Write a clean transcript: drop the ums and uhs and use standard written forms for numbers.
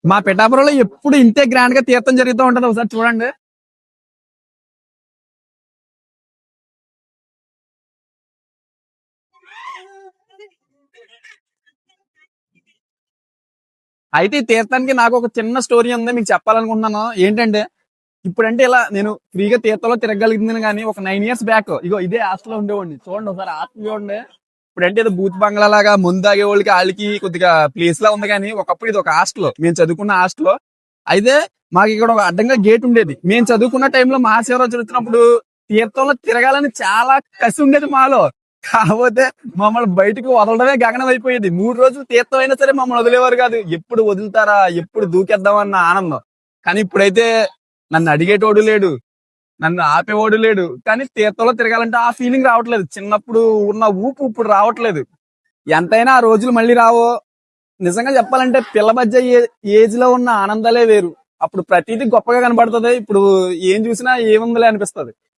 మా పిఠాపురంలో ఎప్పుడు ఇంతే గ్రాండ్ గా తీర్థం జరుగుతూ ఉంటది, ఒకసారి చూడండి. అయితే ఈ తీర్థానికి నాకు ఒక చిన్న స్టోరీ ఉంది, మీకు చెప్పాలనుకుంటున్నాను. ఏంటంటే ఇప్పుడంటే ఇలా నేను ఫ్రీగా తీర్థంలో తిరగలిగింది, కానీ ఒక 9 years బ్యాక్ ఇగో ఇదే హాస్టల్లో ఉండేవాడిని. చూడండి ఒకసారి హాస్టల్ చూడండి. ఇప్పుడంటే ఏదో బూత్ బంగ్లా లాగా ముందు తాగే వాళ్ళకి వాళ్ళకి కొద్దిగా ప్లేస్ లా ఉంది, కానీ ఒకప్పుడు ఇది ఒక హాస్టల్, మేము చదువుకున్న హాస్టల్. అయితే మాకు ఇక్కడ ఒక అడ్డంగా గేట్ ఉండేది. మేము చదువుకున్న టైంలో మహాశివరాత్రి వచ్చినప్పుడు తీర్థంలో తిరగాలని చాలా కసి ఉండేది మాలో. కాకపోతే మమ్మల్ని బయటకు వదలడమే గగనం అయిపోయేది. 3 రోజులు తీర్థం అయినా సరే మమ్మల్ని వదిలేవారు కాదు. ఎప్పుడు వదులుతారా, ఎప్పుడు దూకేద్దామన్న ఆనందం. కానీ ఇప్పుడైతే నన్ను అడిగేటోడు లేడు, నన్ను ఆపేవాడు లేడు. కానీ తీర్థంలో తిరగాలంటే ఆ ఫీలింగ్ రావట్లేదు. చిన్నప్పుడు ఉన్న ఊపు ఇప్పుడు రావట్లేదు. ఎంతైనా ఆ రోజులు మళ్ళీ రావో. నిజంగా చెప్పాలంటే పిల్ల మధ్య ఏజ్ లో ఉన్న ఆనందాలే వేరు. అప్పుడు ప్రతిదీ గొప్పగా కనబడుతుంది. ఇప్పుడు ఏం చూసినా ఏముందిలే అనిపిస్తది.